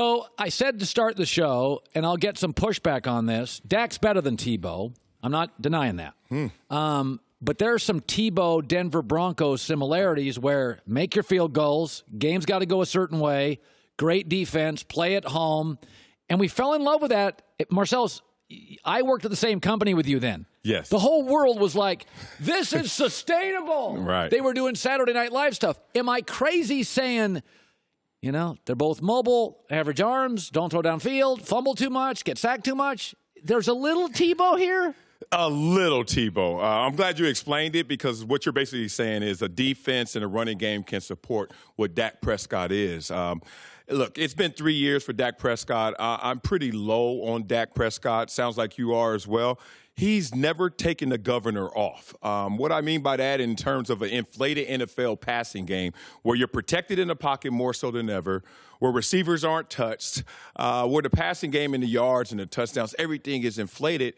So I said to start the show, and I'll get some pushback on this, Dak's better than Tebow. I'm not denying that. But there are some Tebow Denver Broncos similarities where make your field goals, game's got to go a certain way, great defense, play at home. And we fell in love with that. Marcellus, I worked at the same company with you then. Yes. The whole world was like, this is sustainable. Right. They were doing Saturday Night Live stuff. Am I crazy saying, you know, they're both mobile, average arms, don't throw downfield, fumble too much, get sacked too much? There's a little Tebow here? A little Tebow. I'm glad you explained it, because what you're basically saying is a defense and a running game can support what Dak Prescott is. Look, it's been 3 years for Dak Prescott. I'm pretty low on Dak Prescott. Sounds like you are as well. He's never taken the governor off. What I mean by that in terms of an inflated NFL passing game where you're protected in the pocket more so than ever, where receivers aren't touched, where the passing game and the yards and the touchdowns, everything is inflated.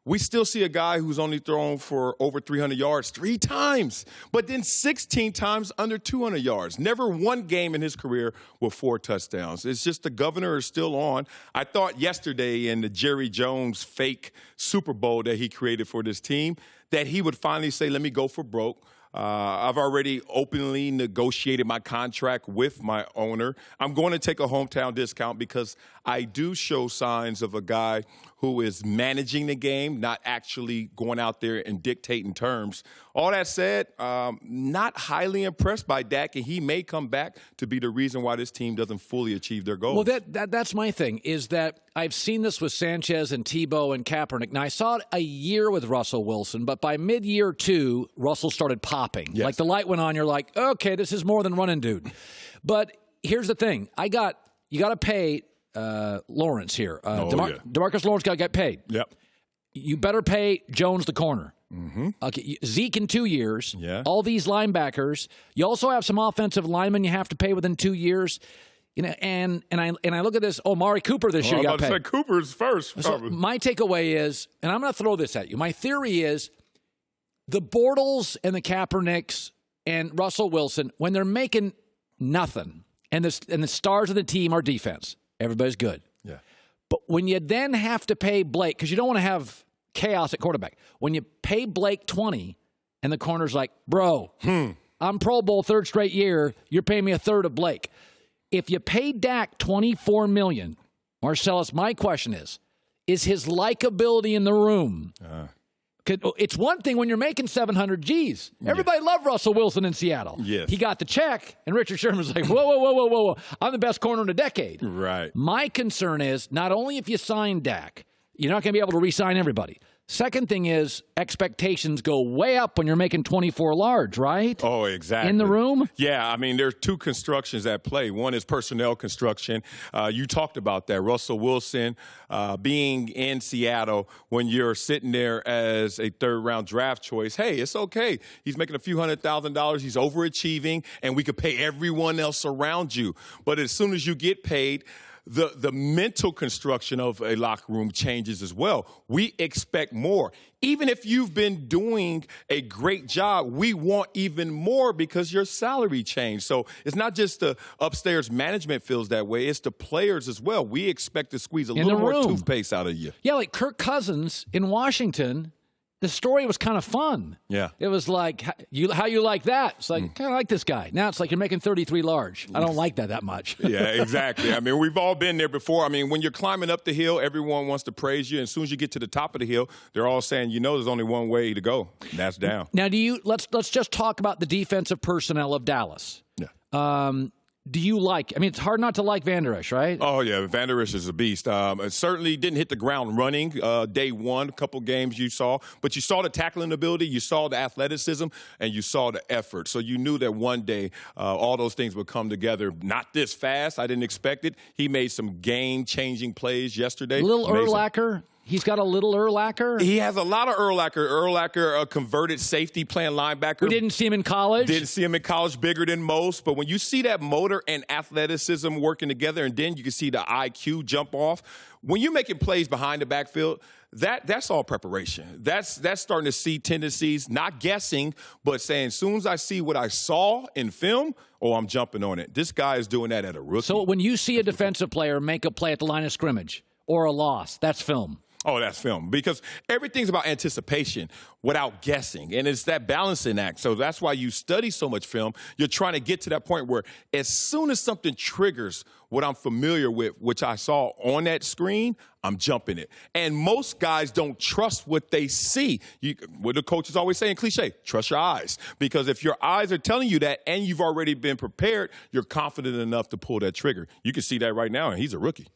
We still see a guy who's only thrown for over 300 yards 3 times, but then 16 times under 200 yards. Never one game in his career with 4 touchdowns. It's just the governor is still on. I thought yesterday in the Jerry Jones fake Super Bowl that he created for this team that he would finally say, let me go for broke. I've already openly negotiated my contract with my owner. I'm going to take a hometown discount because I do show signs of a guy who is managing the game, not actually going out there and dictating terms. All that said, not highly impressed by Dak, and he may come back to be the reason why this team doesn't fully achieve their goals. Well, that's my thing, is that I've seen this with Sanchez and Tebow and Kaepernick. Now, I saw it a year with Russell Wilson, but by mid-year 2, Russell started popping. Yes. Like the light went on, you're like, okay, this is more than running dude. But here's the thing. You got to pay Lawrence here. DeMarcus Lawrence got to get paid. Yep. You better pay Jones the corner. Mm-hmm. Okay, Zeke in 2 years. Yeah. All these linebackers. You also have some offensive linemen you have to pay within 2 years. You know, and I look at this. Oh, Amari Cooper this year got paid. Say Cooper's first. So my takeaway is, and I'm going to throw this at you. My theory is, the Bortles and the Kaepernicks and Russell Wilson, when they're making nothing, and the stars of the team are defense, everybody's good. Yeah. But when you then have to pay Blake, because you don't want to have chaos at quarterback, when you pay Blake 20 and the corner's like, bro, I'm Pro Bowl 3rd straight year, you're paying me a third of Blake. If you pay Dak $24 million, Marcellus, my question is his likability in the room? It's one thing when you're making 700 G's. Everybody loved Russell Wilson in Seattle. Yes. He got the check, and Richard Sherman's like, whoa. I'm the best corner in a decade. Right. My concern is not only if you sign Dak, you're not going to be able to re-sign everybody. Second thing is expectations go way up when you're making 24 large, right? Oh, exactly. In the room? Yeah, I mean, there's 2 constructions at play. One is personnel construction. You talked about that. Russell Wilson being in Seattle when you're sitting there as a 3rd-round draft choice. Hey, it's okay. He's making a few $100,000. He's overachieving, and we could pay everyone else around you. But as soon as you get paid, the mental construction of a locker room changes as well. We expect more. Even if you've been doing a great job, we want even more because your salary changed. So it's not just the upstairs management feels that way. It's the players as well. We expect to squeeze a little more toothpaste out of you. Yeah, like Kirk Cousins in Washington, the story was kind of fun. Yeah. It was like, how you like that? It's like, kind of like this guy. Now it's like you're making 33 large. I don't like that much. Yeah, exactly. I mean, we've all been there before. I mean, when you're climbing up the hill, everyone wants to praise you. And as soon as you get to the top of the hill, they're all saying, there's only one way to go. That's down. Now, let's just talk about the defensive personnel of Dallas. Yeah. Do you like? I mean, it's hard not to like Van Der Esch, right? Oh, yeah. Van Der Esch is a beast. It certainly didn't hit the ground running day one, a couple games you saw. But you saw the tackling ability, you saw the athleticism, and you saw the effort. So you knew that one day all those things would come together. Not this fast. I didn't expect it. He made some game-changing plays yesterday. A little Urlacher. He's got a little Urlacher? He has a lot of Urlacher. Urlacher, a converted safety playing linebacker. We didn't see him in college. Didn't see him in college, bigger than most. But when you see that motor and athleticism working together, and then you can see the IQ jump off, when you're making plays behind the backfield, that's all preparation. That's starting to see tendencies, not guessing, but saying, as soon as I see what I saw in film, I'm jumping on it. This guy is doing that at a rookie. So when you see a defensive player make a play at the line of scrimmage or a loss, that's film. Oh, that's film. Because everything's about anticipation without guessing. And it's that balancing act. So that's why you study so much film. You're trying to get to that point where as soon as something triggers what I'm familiar with, which I saw on that screen, I'm jumping it. And most guys don't trust what they see. What the coaches always say in cliche, trust your eyes. Because if your eyes are telling you that and you've already been prepared, you're confident enough to pull that trigger. You can see that right now, and he's a rookie.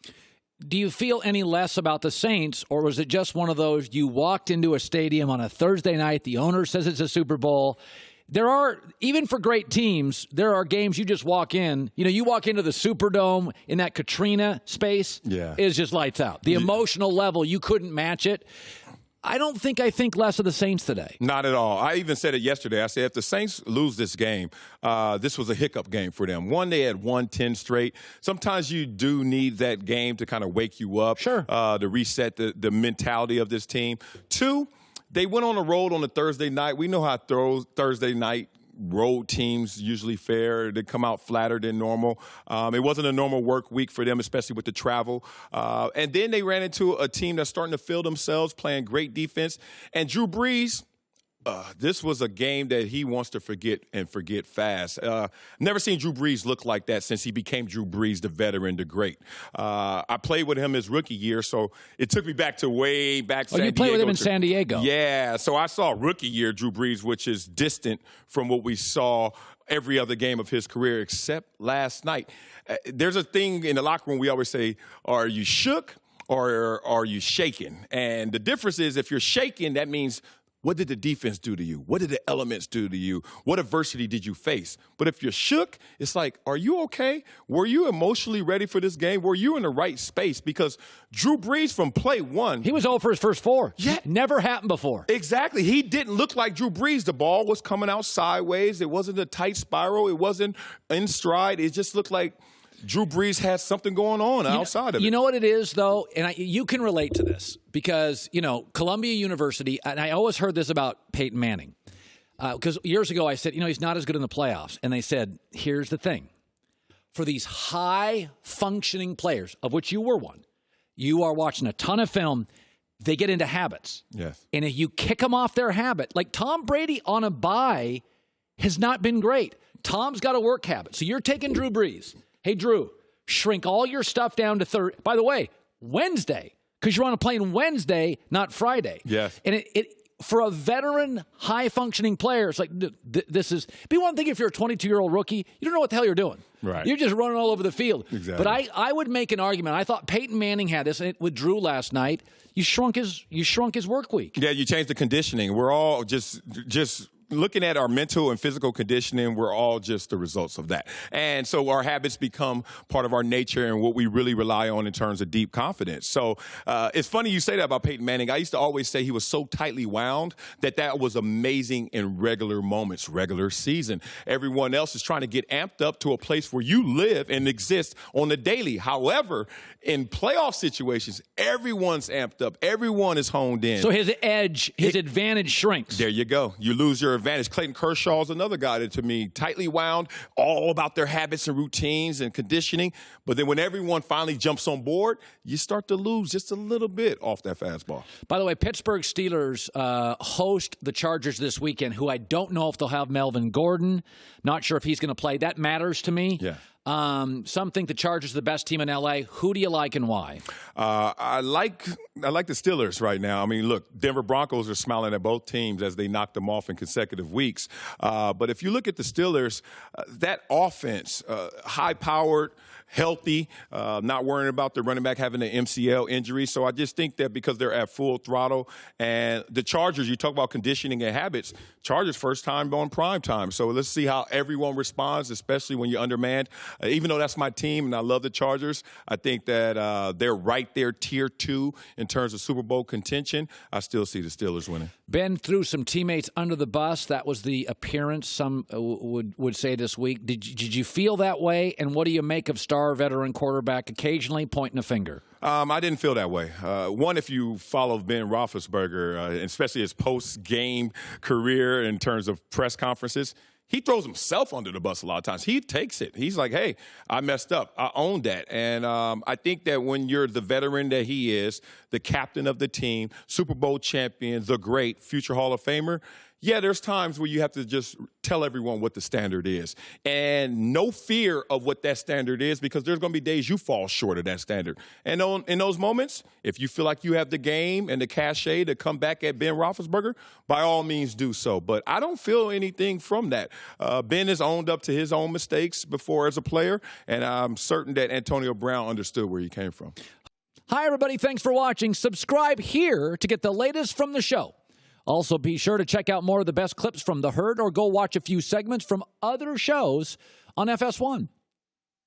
Do you feel any less about the Saints, or was it just one of those you walked into a stadium on a Thursday night, the owner says it's a Super Bowl? There are, even for great teams, there are games you just walk in. You know, you walk into the Superdome in that Katrina space, it's just lights out. The emotional level, you couldn't match it. I think less of the Saints today. Not at all. I even said it yesterday. I said if the Saints lose this game, this was a hiccup game for them. One, they had won 10 straight. Sometimes you do need that game to kind of wake you up, to reset the mentality of this team. Two, they went on the road on a Thursday night. We know how Thursday night road teams usually fare. They come out flatter than normal. It wasn't a normal work week for them, especially with the travel. And then they ran into a team that's starting to feel themselves, playing great defense. And Drew Brees, this was a game that he wants to forget and forget fast. Never seen Drew Brees look like that since he became Drew Brees, the veteran, the great. I played with him his rookie year, so it took me back to way back. Oh, you played with him in San Diego? Yeah, so I saw rookie year Drew Brees, which is distant from what we saw every other game of his career except last night. There's a thing in the locker room we always say, are you shook or are you shaken? And the difference is if you're shaken, that means what did the defense do to you? What did the elements do to you? What adversity did you face? But if you're shook, it's like, are you okay? Were you emotionally ready for this game? Were you in the right space? Because Drew Brees from play one. He was 0 for his first 4. Yeah. Never happened before. Exactly. He didn't look like Drew Brees. The ball was coming out sideways. It wasn't a tight spiral. It wasn't in stride. It just looked like Drew Brees had something going on outside of it. You know what it is, though? And you can relate to this because, Columbia University, and I always heard this about Peyton Manning. Because years ago I said, he's not as good in the playoffs. And they said, here's the thing. For these high-functioning players, of which you were one, you are watching a ton of film, they get into habits. Yes. And if you kick them off their habit, like Tom Brady on a bye has not been great. Tom's got a work habit. So you're taking Drew Brees. Hey, Drew, shrink all your stuff down to third. By the way, Wednesday, because you're on a plane Wednesday, not Friday. Yes. And it for a veteran, high-functioning player, it's like this is – be one thing if you're a 22-year-old rookie, you don't know what the hell you're doing. Right. You're just running all over the field. Exactly. But I would make an argument. I thought Peyton Manning had this with Drew last night. You shrunk his work week. Yeah, you changed the conditioning. We're all just looking at our mental and physical conditioning, we're all just the results of that. And so our habits become part of our nature and what we really rely on in terms of deep confidence. So it's funny you say that about Peyton Manning. I used to always say he was so tightly wound that was amazing in regular moments, regular season. Everyone else is trying to get amped up to a place where you live and exist on the daily. However, in playoff situations, everyone's amped up. Everyone is honed in. So his advantage shrinks. There you go. You lose your advantage. Clayton Kershaw is another guy that, to me, tightly wound, all about their habits and routines and conditioning. But then when everyone finally jumps on board, you start to lose just a little bit off that fastball. By the way, Pittsburgh Steelers host the Chargers this weekend, who I don't know if they'll have Melvin Gordon. Not sure if he's going to play. That matters to me. Yeah. Some think the Chargers are the best team in L.A. Who do you like and why? I like the Steelers right now. I mean, look, Denver Broncos are smiling at both teams as they knocked them off in consecutive weeks. But if you look at the Steelers, that offense, high-powered, healthy, not worrying about the running back having an MCL injury. So I just think that because they're at full throttle, and the Chargers, you talk about conditioning and habits, Chargers first time on prime time. So let's see how everyone responds, especially when you're undermanned. Even though that's my team and I love the Chargers, I think that they're right there tier 2 in terms of Super Bowl contention. I still see the Steelers winning. Ben threw some teammates under the bus. That was the appearance, some would say this week. Did you feel that way? And what do you make of star veteran quarterback occasionally pointing a finger? I didn't feel that way. One, if you follow Ben Roethlisberger, especially his post-game career in terms of press conferences, he throws himself under the bus a lot of times. He takes it. He's like, hey, I messed up. I own that. And I think that when you're the veteran that he is, the captain of the team, Super Bowl champion, the great future Hall of Famer, yeah, there's times where you have to just tell everyone what the standard is. And no fear of what that standard is, because there's going to be days you fall short of that standard. And in those moments, if you feel like you have the game and the cachet to come back at Ben Roethlisberger, by all means do so. But I don't feel anything from that. Ben has owned up to his own mistakes before as a player, and I'm certain that Antonio Brown understood where he came from. Hi, everybody. Thanks for watching. Subscribe here to get the latest from the show. Also, be sure to check out more of the best clips from The Herd, or go watch a few segments from other shows on FS1.